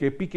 KPK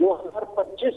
2025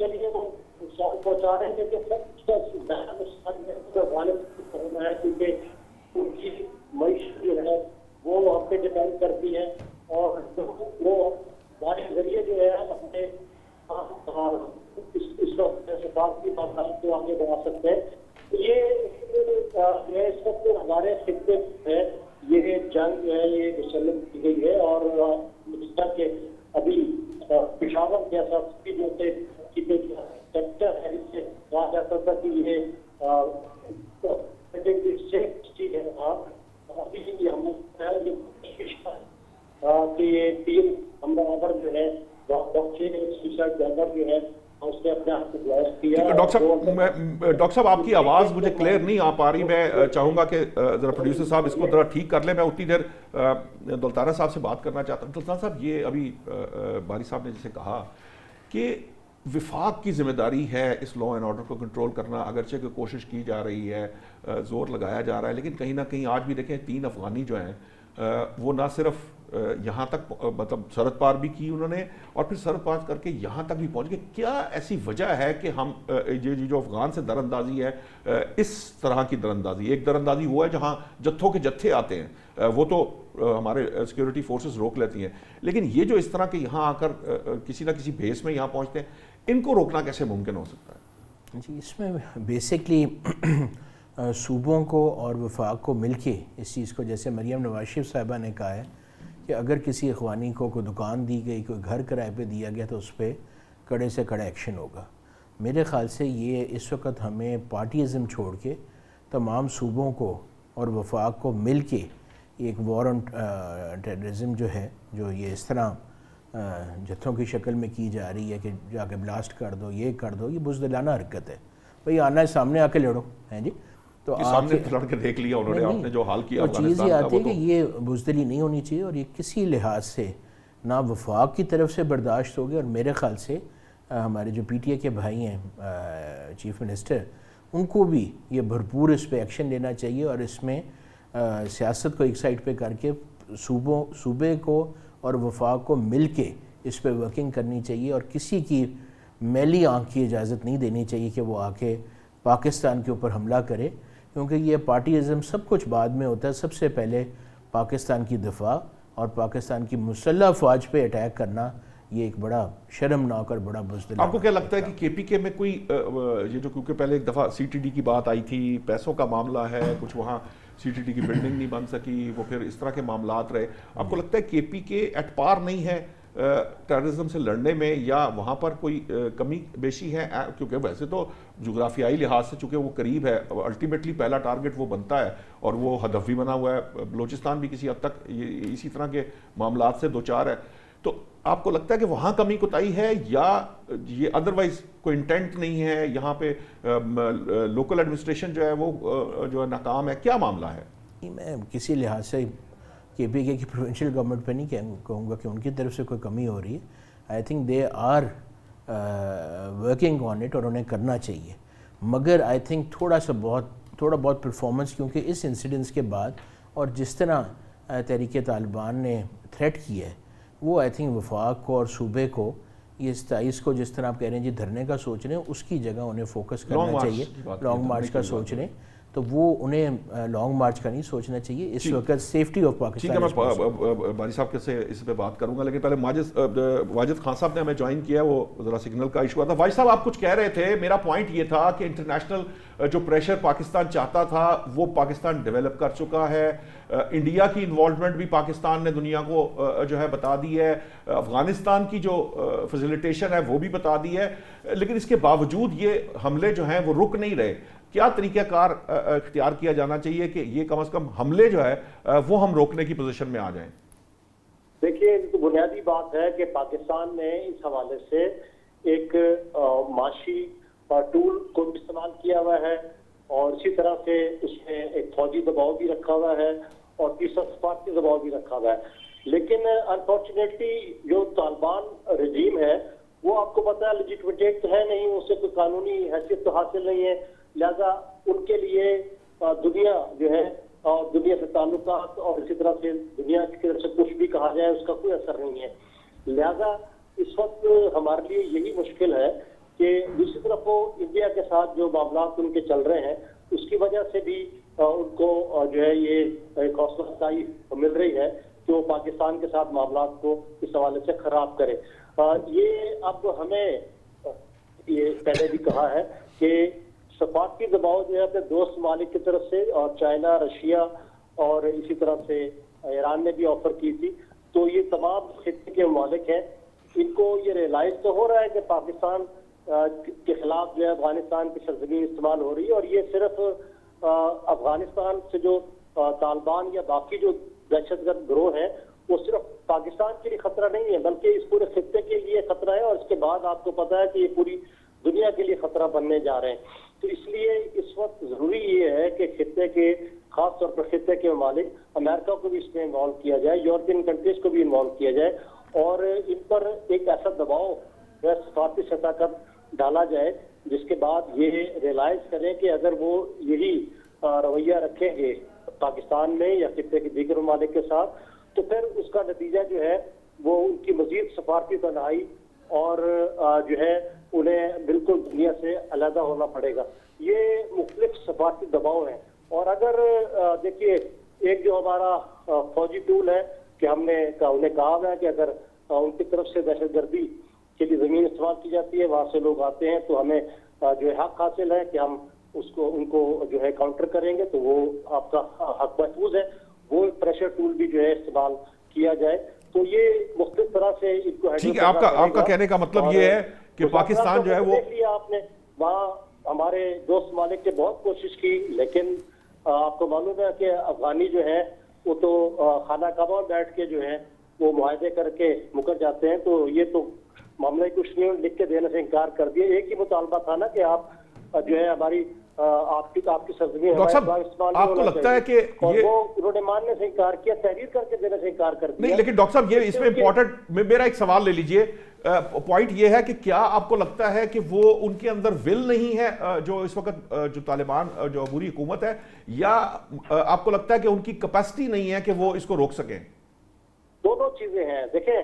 چلیے وہ نقصان پہنچا رہے ہیں، لیکن سب کا زیادہ نقصان غالب ہونا ہے کیونکہ ان کی معیشت جو ہے وہ ہم پہ ڈپینڈ کرتی ہے، اور وہ ہمارے ذریعے جو ہے اپنے اس وقت سفارتی معاملات کو آگے بڑھا سکتے ہیں. یہ اس وقت ہمارے خطے ہے، یہ جنگ جو ہے یہ مسلم کی گئی ہے، اور کہ ابھی پشاور جیسا جو سیکٹر ہے اس سے کہا جاتا تھا کہ یہ چیز ہے. ابھی ہم یہ کوشش کہ یہ تین حملہ آور جو ہے سوسائڈ بمبر جو ہے اس نے اپنے آپ کو بلاسٹ کیا. ڈاکٹر صاحب آپ کی آواز مجھے کلیئر نہیں آ پا رہی. میں چاہوں گا کہ ذرا پروڈیوسر صاحب اس کو ذرا ٹھیک کر لیں. میں اتنی دیر دلتارا صاحب سے بات کرنا چاہتا ہوں. دلتارا صاحب یہ ابھی باری صاحب نے جسے کہا کہ وفاق کی ذمہ داری ہے اس لا اینڈ آرڈر کو کنٹرول کرنا، اگرچہ کہ کوشش کی جا رہی ہے، زور لگایا جا رہا ہے، لیکن کہیں نہ کہیں آج بھی دیکھیں 3 افغانی جو ہیں وہ نہ صرف یہاں تک مطلب سرحد پار بھی کی انہوں نے، اور پھر سرحد پار کر کے یہاں تک بھی پہنچ گئے. کیا ایسی وجہ ہے کہ ہم یہ جو افغان سے دراندازی ہے، اس طرح کی دراندازی، ایک دراندازی وہ ہے جہاں جتھوں کے جتھے آتے ہیں وہ تو ہمارے سیکیورٹی فورسز روک لیتی ہیں، لیکن یہ جو اس طرح کے یہاں آ کر کسی نہ کسی بیس میں یہاں پہنچتے ہیں، ان کو روکنا کیسے ممکن ہو سکتا ہے؟ جی اس میں بیسکلی صوبوں کو اور وفاق کو مل کے اس چیز کو، جیسے مریم نواز شریف صاحبہ نے کہا ہے کہ اگر کسی اخوانی کو کوئی دکان دی گئی، کوئی گھر کرائے پہ دیا گیا تو اس پہ کڑے سے کڑا ایکشن ہوگا. میرے خیال سے یہ اس وقت ہمیں پارٹیزم چھوڑ کے تمام صوبوں کو اور وفاق کو مل کے ایک وار آن ٹیررزم جو ہے، جو یہ اس طرح جتھوں کی شکل میں کی جا رہی ہے کہ جا کے بلاسٹ کر دو، یہ کر دو، یہ بزدلانہ حرکت ہے. بھئی آنا ہے سامنے آ کے لڑو، ہیں جی. تو سامنے لڑ کے دیکھ لیا انہوں نے، آپ نے جو حال کیا چیز یہ آتی ہے کہ یہ بزدلی نہیں ہونی چاہیے، اور یہ کسی لحاظ سے نہ وفاق کی طرف سے برداشت ہوگی، اور میرے خیال سے ہمارے جو پی ٹی اے کے بھائی ہیں چیف منسٹر، ان کو بھی یہ بھرپور اس پہ ایکشن لینا چاہیے، اور اس میں سیاست کو ایک سائڈ پہ کر کے صوبے کو اور وفاق کو مل کے اس پہ ورکنگ کرنی چاہیے، اور کسی کی میلی آنکھ کی اجازت نہیں دینی چاہیے کہ وہ آ کے پاکستان کے اوپر حملہ کرے، کیونکہ یہ پارٹیزم سب کچھ بعد میں ہوتا ہے. سب سے پہلے پاکستان کی دفاع اور پاکستان کی مسلح افواج پہ اٹیک کرنا یہ ایک بڑا شرمناک اور بڑا بزدل. آپ کو کیا لگتا ہے کہ کے پی کے میں کوئی یہ جو، کیونکہ پہلے ایک دفعہ سی ٹی ڈی کی بات آئی تھی، پیسوں کا معاملہ ہے، کچھ وہاں سی ٹی ڈی کی بلڈنگ نہیں بن سکی، وہ پھر اس طرح کے معاملات رہے، آپ کو لگتا ہے کے پی کے ایٹ پار نہیں ہے ٹیررزم سے لڑنے میں، یا وہاں پر کوئی کمی بیشی ہے؟ کیونکہ ویسے تو جغرافیائی لحاظ سے چونکہ وہ قریب ہے، الٹیمیٹلی پہلا ٹارگٹ وہ بنتا ہے، اور وہ ہدف بھی بنا ہوا ہے. بلوچستان بھی کسی حد تک اسی طرح کے معاملات سے دوچار ہے. تو آپ کو لگتا ہے کہ وہاں کمی کوتاہی ہے، یا یہ ادروائز کوئی انٹینٹ نہیں ہے یہاں پہ، لوکل ایڈمنسٹریشن جو ہے وہ جو ہے ناکام ہے، کیا معاملہ ہے؟ میں کسی لحاظ سے کے پی کے کی پروونشل گورنمنٹ پہ نہیں کہوں گا کہ ان کی طرف سے کوئی کمی ہو رہی ہے. I think they are working on it, اور انہیں کرنا چاہیے. مگر آئی تھنک تھوڑا بہت پرفارمنس، کیونکہ اس انسیڈنس کے بعد اور جس طرح تحریک طالبان نے تھریٹ کیا ہے، وہ آئی تھنک وفاق کو اور صوبے کو یہ 27 کو جس طرح آپ کہہ رہے ہیں جی دھرنے کا سوچ رہے ہیں، اس کی جگہ انہیں فوکس کرنا چاہیے. لانگ مارچ کا سوچ رہے ہیں تو وہ انہیں لانگ مارچ کا نہیں سوچنا چاہیے اس وقت. Safety of Pakistan. ٹھیک ہے، میں باری صاحب سے اس پہ بات کروں گا، لیکن پہلے واجد خان صاحب نے ہمیں جوائن کیا، وہ ذرا سگنل کا ایشو تھا. واجد صاحب آپ کچھ کہہ رہے تھے، میرا پوائنٹ یہ تھا کہ انٹرنیشنل جو پریشر پاکستان چاہتا تھا وہ پاکستان ڈیولپ کر چکا ہے. انڈیا کی انوالومنٹ بھی پاکستان نے دنیا کو جو ہے بتا دی ہے، افغانستان کی جو فیسیلیٹیشن ہے وہ بھی بتا دی ہے، لیکن اس کے باوجود یہ حملے جو ہیں وہ رک نہیں رہے. کیا طریقہ کار اختیار کیا جانا چاہیے کہ یہ کم از کم حملے جو ہے وہ ہم روکنے کی پوزیشن میں آ جائیں؟ دیکھیے بنیادی بات ہے کہ پاکستان نے اس حوالے سے ایک معاشی ٹول کو استعمال کیا ہوا ہے، اور اسی طرح سے اس میں ایک فوجی دباؤ بھی رکھا ہوا ہے اور تیسرا سفارتی دباؤ بھی رکھا ہوا ہے. لیکن انفارچونیٹلی جو طالبان رجیم ہے وہ آپ کو پتا ہے لیجیٹمیٹ ہے نہیں، اس سے کوئی قانونی حیثیت تو حاصل نہیں ہے، لہذا ان کے لیے دنیا جو ہے اور دنیا سے تعلقات اور اسی طرح سے دنیا کی طرف سے کچھ بھی کہا جائے اس کا کوئی اثر نہیں ہے. لہذا اس وقت ہمارے لیے یہی مشکل ہے کہ دوسری طرف وہ انڈیا کے ساتھ جو معاملات ان کے چل رہے ہیں اس کی وجہ سے بھی ان کو جو ہے یہ ایک حوصلہ افزائی مل رہی ہے کہ وہ پاکستان کے ساتھ معاملات کو اس حوالے سے خراب کرے. یہ اب ہمیں یہ پہلے بھی کہا ہے کہ سفارتی دباؤ جو ہے اپنے دوست ممالک کی طرف سے اور چائنا, رشیا اور اسی طرح سے ایران نے بھی آفر کی تھی, تو یہ تمام خطے کے ممالک ہیں, ان کو یہ ریئلائز تو ہو رہا ہے کہ پاکستان کے خلاف جو ہے افغانستان کی سرزمین استعمال ہو رہی ہے, اور یہ صرف افغانستان سے جو طالبان یا باقی جو دہشت گرد گروہ ہیں وہ صرف پاکستان کے لیے خطرہ نہیں ہے بلکہ اس پورے خطے کے لیے خطرہ ہے, اور اس کے بعد آپ کو پتا ہے کہ یہ پوری دنیا کے لیے خطرہ بننے جا رہے ہیں. تو اس لیے اس وقت ضروری یہ ہے کہ خطے کے خاص طور پر خطے کے ممالک امریکہ کو بھی اس میں انوالو کیا جائے, یورپین کنٹریز کو بھی انوالو کیا جائے, اور ان پر ایک ایسا دباؤ سفارتی سطح پر ڈالا جائے جس کے بعد یہ ریئلائز کریں کہ اگر وہ یہی رویہ رکھیں گے پاکستان میں یا خطے کے دیگر ممالک کے ساتھ تو پھر اس کا نتیجہ جو ہے وہ ان کی مزید سفارتی تنہائی اور جو ہے انہیں بالکل دنیا سے علیحدہ ہونا پڑے گا. یہ مختلف سفارتی دباؤ ہیں, اور اگر دیکھیے ایک جو ہمارا فوجی ٹول ہے کہ ہم نے انہیں کہا ہے کہ اگر ان کی طرف سے دہشت گردی کے لیے زمین استعمال کی جاتی ہے, وہاں سے لوگ آتے ہیں تو ہمیں جو ہے حق حاصل ہے کہ ہم ان کو جو ہے کاؤنٹر کریں گے, تو وہ آپ کا حق محفوظ ہے. وہ پریشر ٹول بھی جو ہے استعمال کیا جائے. تو یہ مختلف طرح سے ان کو ٹھیک ہے. آپ کا کہنے کا مطلب یہ ہے کہ پاکستان جو ہے وہ دیکھ لیا آپ نے, وہاں ہمارے دوست ممالک نے بہت کوشش کی, لیکن آپ کو معلوم ہے کہ افغانی جو ہے وہ تو خانہ کعبہ بیٹھ کے جو ہے وہ معاہدے کر کے مکر جاتے ہیں. تو یہ تو معاملہ کچھ نہیں, لکھ کے دینے سے انکار کر دیا. ایک ہی مطالبہ تھا نا کہ آپ جو ہے ہماری آپ کی سرزمین آپ کو لگتا ہے کہ وہ انہوں نے ماننے سے انکار کیا, تحریر کر کے دینے سے انکار کر دیا. نہیں, لیکن ڈاکٹر صاحب یہ اس میں امپورٹنٹ میرا ایک سوال لے لیجئے. پوائنٹ یہ ہے کہ کیا آپ کو لگتا ہے کہ وہ ان کے اندر ول نہیں ہے جو اس وقت جو طالبان جو عبوری حکومت ہے, یا آپ کو لگتا ہے کہ ان کی کیپیسٹی نہیں ہے کہ وہ اس کو روک سکیں؟ دونوں چیزیں ہیں. دیکھیں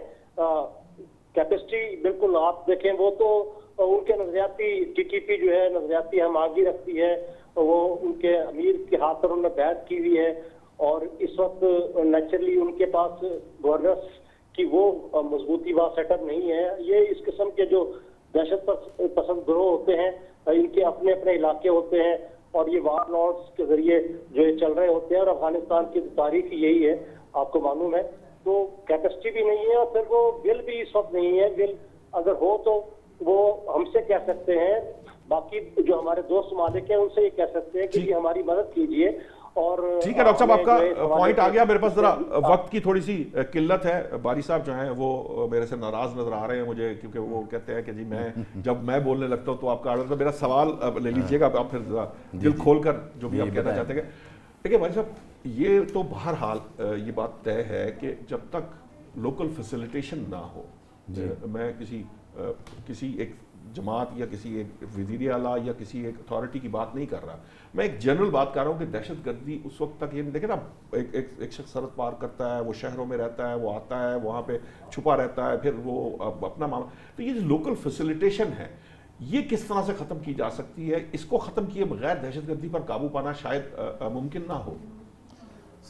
کیپیسٹی بالکل آپ دیکھیں, وہ تو ان کے نظریاتی ٹی ٹی پی جو ہے نظریاتی ہم آگی رکھتی ہے, وہ ان کے امیر کے ہاتھ پر انہوں نے بیعت کی ہوئی ہے, اور اس وقت نیچرلی ان کے پاس گورننس کی وہ مضبوطی وہاں سیٹ اپ نہیں ہے. یہ اس قسم کے جو دہشت پسند گروہ ہوتے ہیں ان کے اپنے اپنے علاقے ہوتے ہیں, اور یہ وار لارڈس کے ذریعے جو چل رہے ہوتے ہیں, اور افغانستان کی تاریخ یہی ہے آپ کو معلوم ہے. تو کیپیسٹی بھی نہیں ہے, اور پھر وہ ول بھی اس وقت نہیں ہے. ول اگر ہو تو وہ ہم سے کہہ سکتے ہیں, باقی جو ہمارے دوست ممالک ہیں ان سے یہ کہہ سکتے ہیں کہ یہ ہماری مدد کیجیے. اور ٹھیک ہے ڈاکٹر صاحب, آپ کا پوائنٹ آ گیا. میرے پاس ذرا وقت کی تھوڑی سی قلت ہے. باری صاحب جو ہیں وہ میرے سے ناراض نظر آ رہے ہیں مجھے, کیونکہ وہ کہتے ہیں کہ جی میں جب میں بولنے لگتا ہوں تو آپ کا آڈر. میرا سوال لے لیجئے گا آپ پھر دل کھول کر جو بھی آپ کہنا چاہتے ہیں. دیکھیں بھائی صاحب, یہ تو بہرحال یہ بات طے ہے کہ جب تک لوکل فیسیلیٹیشن نہ ہو, میں کسی ایک جماعت یا کسی ایک وزیر اعلیٰ یا کسی ایک اتھارٹی کی بات نہیں کر رہا, میں ایک جنرل بات کر رہا ہوں کہ دہشت گردی اس وقت تک, یہ دیکھیں نا ایک شخص سرحد پار کرتا ہے, وہ شہروں میں رہتا ہے, وہ آتا ہے وہاں پہ چھپا رہتا ہے, پھر وہ اپنا معاملہ. تو یہ جو لوکل فیسیلیٹیشن ہے یہ کس طرح سے ختم کی جا سکتی ہے؟ اس کو ختم کیے بغیر دہشت گردی پر قابو پانا شاید ممکن نہ ہو.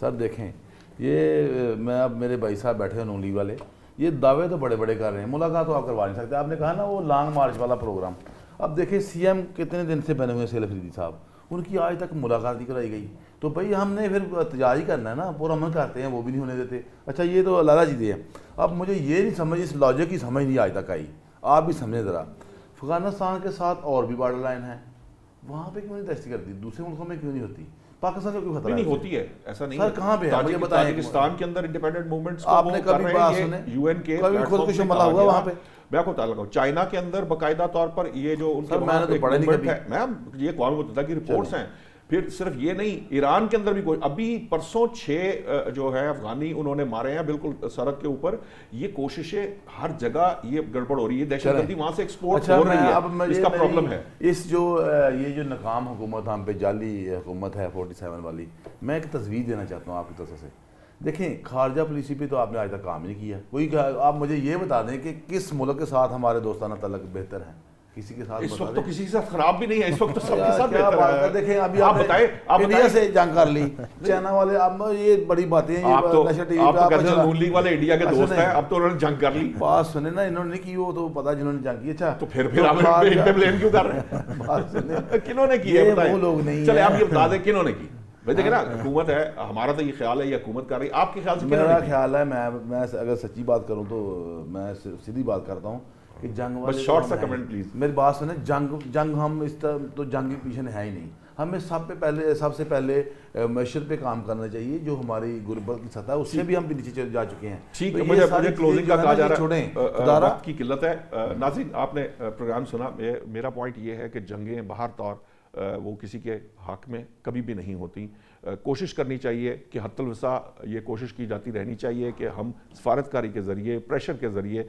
سر دیکھیں, یہ میں اب میرے بھائی صاحب بیٹھے ہیں نون لیگ والے, یہ دعوے تو بڑے بڑے کر رہے ہیں, ملاقات تو آپ کروا نہیں سکتے. آپ نے کہا نا وہ لانگ مارچ والا پروگرام, اب دیکھیں سی ایم کتنے دن سے بنے ہوئے سیل افریدی صاحب, ان کی آج تک ملاقات نہیں کرائی گئی. تو بھائی ہم نے پھر تجاری کرنا ہے نا, پورا من کرتے ہیں وہ بھی نہیں ہونے دیتے. اچھا یہ تو لالا چیزیں ہیں. اب مجھے یہ نہیں سمجھ, اس لاجک کی سمجھ نہیں آج تک آئی. آپ بھی سمجھیں ذرا, افغانستان کے ساتھ اور بھی بارڈر لائن ہے, وہاں پہ کیوں نہیں دہشت گردی, دوسرے ملکوں میں کیوں نہیں ہوتی, پاکستان کا کیوں خطرہ نہیں ہوتی ہے؟ ایسا نہیں سر, کہاں پہ ہے مجھے بتائیں. پاکستان کے اندر انڈیپینڈنٹ موومنٹس آپ نے کبھی بات سنے, یو این کے کبھی خودکش حملہ ہوا وہاں پہ؟ میں آپ کو بتا لگاؤں, چائنا کے اندر باقاعدہ طور پر یہ جو ان کے میں نے تو پڑھا نہیں کبھی, میم یہ اقوام متحدہ کی رپورٹس ہیں. پھر صرف یہ نہیں, ایران کے اندر بھی کوئی, ابھی پرسوں 6 جو ہے افغانی انہوں نے مارے ہیں بالکل سرحد کے اوپر. یہ کوششیں ہر جگہ یہ گڑبڑ ہو رہی ہے, دہشت گردی وہاں سے ایکسپورٹ ہو رہی ہے, اس کا پرابلم ہے. اس یہ جو ناکام حکومت ہم پہ جعلی حکومت ہے 47 والی, میں ایک تصویر دینا چاہتا ہوں آپ کی طرف سے. دیکھیں خارجہ پالیسی پہ تو آپ نے آج تک کام نہیں کیا کوئی. آپ مجھے یہ بتا دیں کہ کس ملک کے ساتھ ہمارے دوستانہ تعلق بہتر ہیں, کسی کے ساتھ اس وقت تو کسی کے ساتھ خراب بھی نہیں ہے، اس وقت تو سب کے ساتھ کیا بہتر بات ہے. ہے. دیکھیں ابھی آپ بتائیں، آپ انڈیا سے جنگ کر لی، چائنا والے، اب یہ بڑی باتیں ہیں. آپ تو نیشنل ٹی وی آپ پہ تو کہتے ہیں نون لیگ والے انڈیا کے دوست ہیں، اب تو انہوں نے جنگ کر لی. بات سنیں نا، انہوں نے کی وہ تو پتا جنہوں نے جنگ کی. اچھا تو پھر آپ ان پہ بلیم کیوں کر رہے ہیں؟ بات سنیں، کنہوں نے کی ہے یہ بتائیں. وہ لوگ نہیں چلے ہیں. آپ یہ بتا دیں کنہوں نے کی. بھائی دیکھیں نا، حکومت ہے، ہمارا تو یہ خیال ہے یہ حکومت کر رہی ہے، آپ کے خیال سے کنہوں میرا نے کی؟ خیال ہے، میں اگر سچی بات کروں تو میں سیدھی بات کرتا ہوں کہ جنگ والے بس شارٹ سا کمنٹ پلیز. میری بات سنیں. جنگ ہم اس طرح تو جنگ کے پیچھے ہے ہی نہیں. ہمیں سب سے پہلے معیشت پہ کام کرنا چاہیے، جو ہماری غربت کی سطح ہے اس سے بھی ہم نیچے جا چکے ہیں. ٹھیک ہے، مجھے کلوزنگ کا کہا جا رہا ہے، چھوڑیں وقت کی قلت ہے. ناظرین آپ نے پروگرام سنا، میرا پوائنٹ یہ ہے کہ جنگیں باہر طور وہ کسی کے حق میں کبھی بھی نہیں ہوتی. کوشش کرنی چاہیے کہ حتی الوسع یہ کوشش کی جاتی رہنی چاہیے کہ ہم سفارتکاری کے ذریعے، پریشر کے ذریعے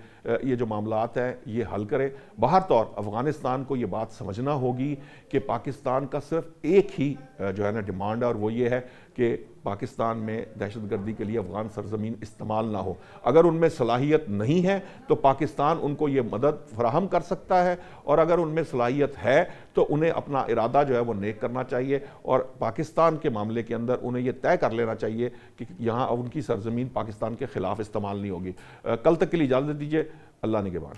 یہ جو معاملات ہیں یہ حل کریں. باہر طور افغانستان کو یہ بات سمجھنا ہوگی کہ پاکستان کا صرف ایک ہی جو ہے نا ڈیمانڈ ہے، اور وہ یہ ہے کہ پاکستان میں دہشت گردی کے لیے افغان سرزمین استعمال نہ ہو. اگر ان میں صلاحیت نہیں ہے تو پاکستان ان کو یہ مدد فراہم کر سکتا ہے، اور اگر ان میں صلاحیت ہے تو انہیں اپنا ارادہ جو ہے وہ نیک کرنا چاہیے، اور پاکستان کے معاملے کے اندر انہیں یہ طے کر لینا چاہیے کہ یہاں ان کی سرزمین پاکستان کے خلاف استعمال نہیں ہوگی. کل تک کے لیے اجازت دیجیے. اللہ نگہبان.